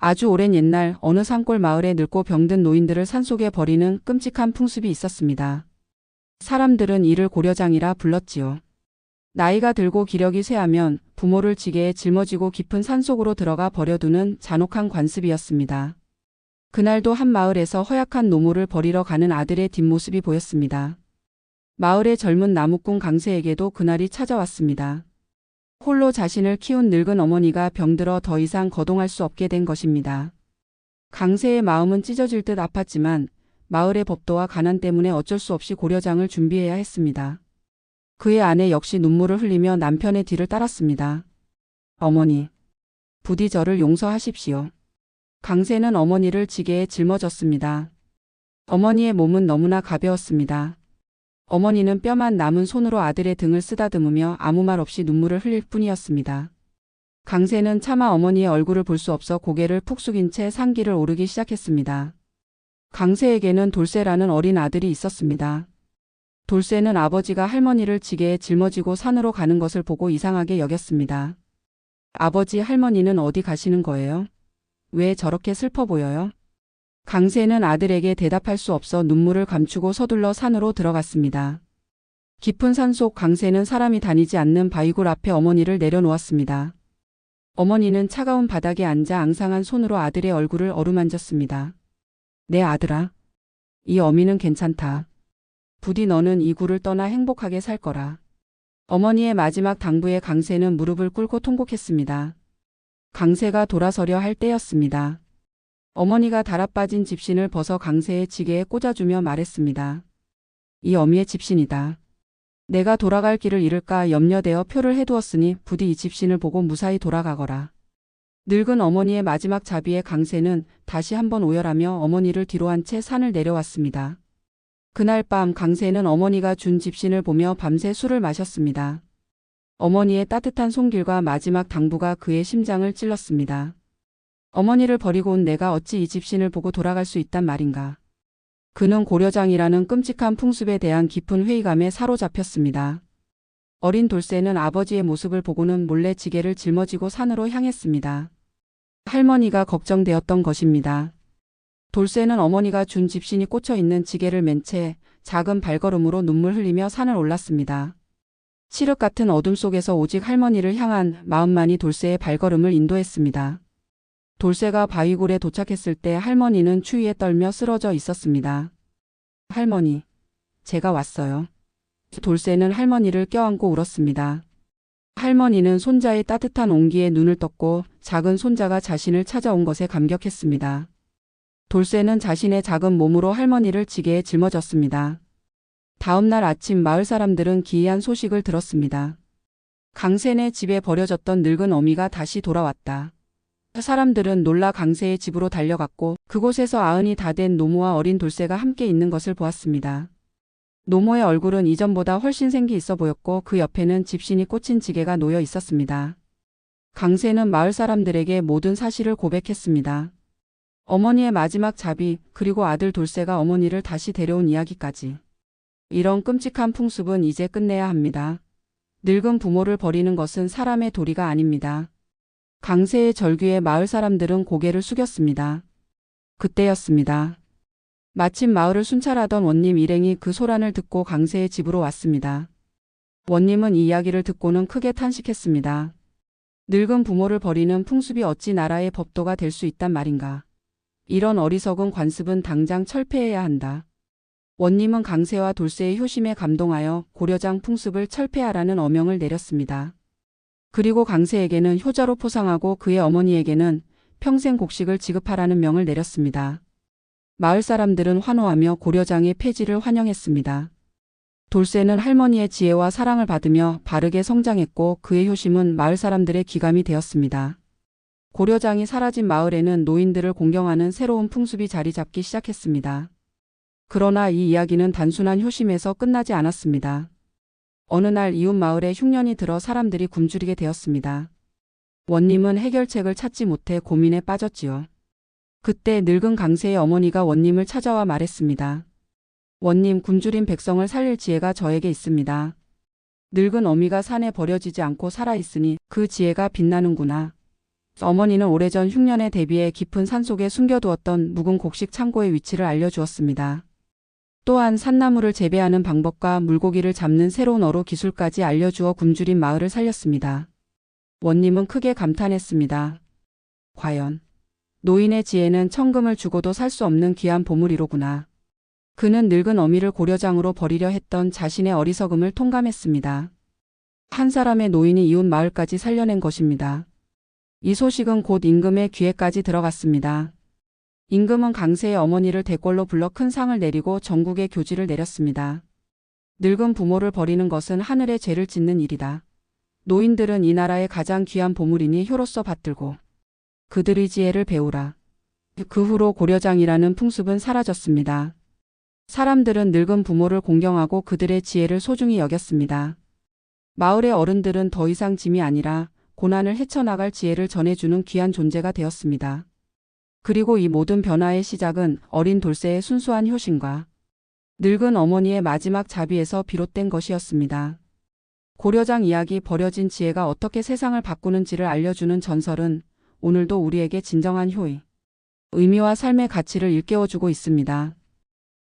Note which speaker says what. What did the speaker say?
Speaker 1: 아주 오랜 옛날 어느 산골 마을에 늙고 병든 노인들을 산속에 버리는 끔찍한 풍습이 있었습니다. 사람들은 이를 고려장이라 불렀지요. 나이가 들고 기력이 쇠하면 부모를 지게에 짊어지고 깊은 산속으로 들어가 버려두는 잔혹한 관습이었습니다. 그날도 한 마을에서 허약한 노모를 버리러 가는 아들의 뒷모습이 보였습니다. 마을의 젊은 나무꾼 강세에게도 그날이 찾아왔습니다. 홀로 자신을 키운 늙은 어머니가 병들어 더 이상 거동할 수 없게 된 것입니다. 강세의 마음은 찢어질 듯 아팠지만 마을의 법도와 가난 때문에 어쩔 수 없이 고려장을 준비해야 했습니다. 그의 아내 역시 눈물을 흘리며 남편의 뒤를 따랐습니다. 어머니, 부디 저를 용서하십시오. 강세는 어머니를 지게에 짊어졌습니다. 어머니의 몸은 너무나 가벼웠습니다. 어머니는 뼈만 남은 손으로 아들의 등을 쓰다듬으며 아무 말 없이 눈물을 흘릴 뿐이었습니다. 강세는 차마 어머니의 얼굴을 볼 수 없어 고개를 푹 숙인 채 산길을 오르기 시작했습니다. 강세에게는 돌쇠라는 어린 아들이 있었습니다. 돌쇠는 아버지가 할머니를 지게에 짊어지고 산으로 가는 것을 보고 이상하게 여겼습니다. 아버지, 할머니는 어디 가시는 거예요? 왜 저렇게 슬퍼 보여요? 강세는 아들에게 대답할 수 없어 눈물을 감추고 서둘러 산으로 들어갔습니다. 깊은 산속 강세는 사람이 다니지 않는 바위굴 앞에 어머니를 내려놓았습니다. 어머니는 차가운 바닥에 앉아 앙상한 손으로 아들의 얼굴을 어루만졌습니다. 내 아들아, 이 어미는 괜찮다. 부디 너는 이 굴을 떠나 행복하게 살 거라. 어머니의 마지막 당부에 강세는 무릎을 꿇고 통곡했습니다. 강세가 돌아서려 할 때였습니다. 어머니가 달아빠진 집신을 벗어 강세의 지게에 꽂아주며 말했습니다. 이 어미의 집신이다. 내가 돌아갈 길을 잃을까 염려되어 표를 해두었으니 부디 이 집신을 보고 무사히 돌아가거라. 늙은 어머니의 마지막 자비에 강세는 다시 한번 오열하며 어머니를 뒤로 한 채 산을 내려왔습니다. 그날 밤 강세는 어머니가 준 집신을 보며 밤새 술을 마셨습니다. 어머니의 따뜻한 손길과 마지막 당부가 그의 심장을 찔렀습니다. 어머니를 버리고 온 내가 어찌 이 집신을 보고 돌아갈 수 있단 말인가. 그는 고려장이라는 끔찍한 풍습에 대한 깊은 회의감에 사로잡혔습니다. 어린 돌쇠는 아버지의 모습을 보고는 몰래 지게를 짊어지고 산으로 향했습니다. 할머니가 걱정되었던 것입니다. 돌쇠는 어머니가 준 집신이 꽂혀 있는 지게를 맨 채 작은 발걸음으로 눈물 흘리며 산을 올랐습니다. 칠흑 같은 어둠 속에서 오직 할머니를 향한 마음만이 돌쇠의 발걸음을 인도했습니다. 돌쇠가 바위굴에 도착했을 때 할머니는 추위에 떨며 쓰러져 있었습니다. 할머니, 제가 왔어요. 돌쇠는 할머니를 껴안고 울었습니다. 할머니는 손자의 따뜻한 온기에 눈을 떴고 작은 손자가 자신을 찾아온 것에 감격했습니다. 돌쇠는 자신의 작은 몸으로 할머니를 지게에 짊어졌습니다. 다음 날 아침 마을 사람들은 기이한 소식을 들었습니다. 강세네 집에 버려졌던 늙은 어미가 다시 돌아왔다. 사람들은 놀라 강세의 집으로 달려갔고 그곳에서 아흔이 다 된 노모와 어린 돌쇠가 함께 있는 것을 보았습니다. 노모의 얼굴은 이전보다 훨씬 생기 있어 보였고 그 옆에는 집신이 꽂힌 지게가 놓여 있었습니다. 강세는 마을 사람들에게 모든 사실을 고백했습니다. 어머니의 마지막 자비, 그리고 아들 돌쇠가 어머니를 다시 데려온 이야기까지. 이런 끔찍한 풍습은 이제 끝내야 합니다. 늙은 부모를 버리는 것은 사람의 도리가 아닙니다. 강세의 절규에 마을 사람들은 고개를 숙였습니다. 그때였습니다. 마침 마을을 순찰하던 원님 일행이 그 소란을 듣고 강세의 집으로 왔습니다. 원님은 이 이야기를 듣고는 크게 탄식했습니다. 늙은 부모를 버리는 풍습이 어찌 나라의 법도가 될 수 있단 말인가. 이런 어리석은 관습은 당장 철폐해야 한다. 원님은 강세와 돌쇠의 효심에 감동하여 고려장 풍습을 철폐하라는 어명을 내렸습니다. 그리고 강세에게는 효자로 포상하고 그의 어머니에게는 평생 곡식을 지급하라는 명을 내렸습니다. 마을 사람들은 환호하며 고려장의 폐지를 환영했습니다. 돌쇠는 할머니의 지혜와 사랑을 받으며 바르게 성장했고 그의 효심은 마을 사람들의 귀감이 되었습니다. 고려장이 사라진 마을에는 노인들을 공경하는 새로운 풍습이 자리 잡기 시작했습니다. 그러나 이 이야기는 단순한 효심에서 끝나지 않았습니다. 어느 날 이웃 마을에 흉년이 들어 사람들이 굶주리게 되었습니다. 원님은 해결책을 찾지 못해 고민에 빠졌지요. 그때 늙은 강세의 어머니가 원님을 찾아와 말했습니다. 원님, 굶주린 백성을 살릴 지혜가 저에게 있습니다. 늙은 어미가 산에 버려지지 않고 살아있으니 그 지혜가 빛나는구나. 어머니는 오래전 흉년에 대비해 깊은 산속에 숨겨두었던 묵은 곡식 창고의 위치를 알려주었습니다. 또한 산나물을 재배하는 방법과 물고기를 잡는 새로운 어로 기술까지 알려주어 굶주린 마을을 살렸습니다. 원님은 크게 감탄했습니다. 과연 노인의 지혜는 천금을 주고도 살 수 없는 귀한 보물이로구나. 그는 늙은 어미를 고려장으로 버리려 했던 자신의 어리석음을 통감했습니다. 한 사람의 노인이 이웃 마을까지 살려낸 것입니다. 이 소식은 곧 임금의 귀에까지 들어갔습니다. 임금은 강세의 어머니를 대궐로 불러 큰 상을 내리고 전국에 교지를 내렸습니다. 늙은 부모를 버리는 것은 하늘의 죄를 짓는 일이다. 노인들은 이 나라의 가장 귀한 보물이니 효로서 받들고 그들의 지혜를 배우라. 그 후로 고려장이라는 풍습은 사라졌습니다. 사람들은 늙은 부모를 공경하고 그들의 지혜를 소중히 여겼습니다. 마을의 어른들은 더 이상 짐이 아니라 고난을 헤쳐나갈 지혜를 전해주는 귀한 존재가 되었습니다. 그리고 이 모든 변화의 시작은 어린 돌쇠의 순수한 효심과 늙은 어머니의 마지막 자비에서 비롯된 것이었습니다. 고려장 이야기 버려진 지혜가 어떻게 세상을 바꾸는지를 알려주는 전설은 오늘도 우리에게 진정한 효의, 의미와 삶의 가치를 일깨워주고 있습니다.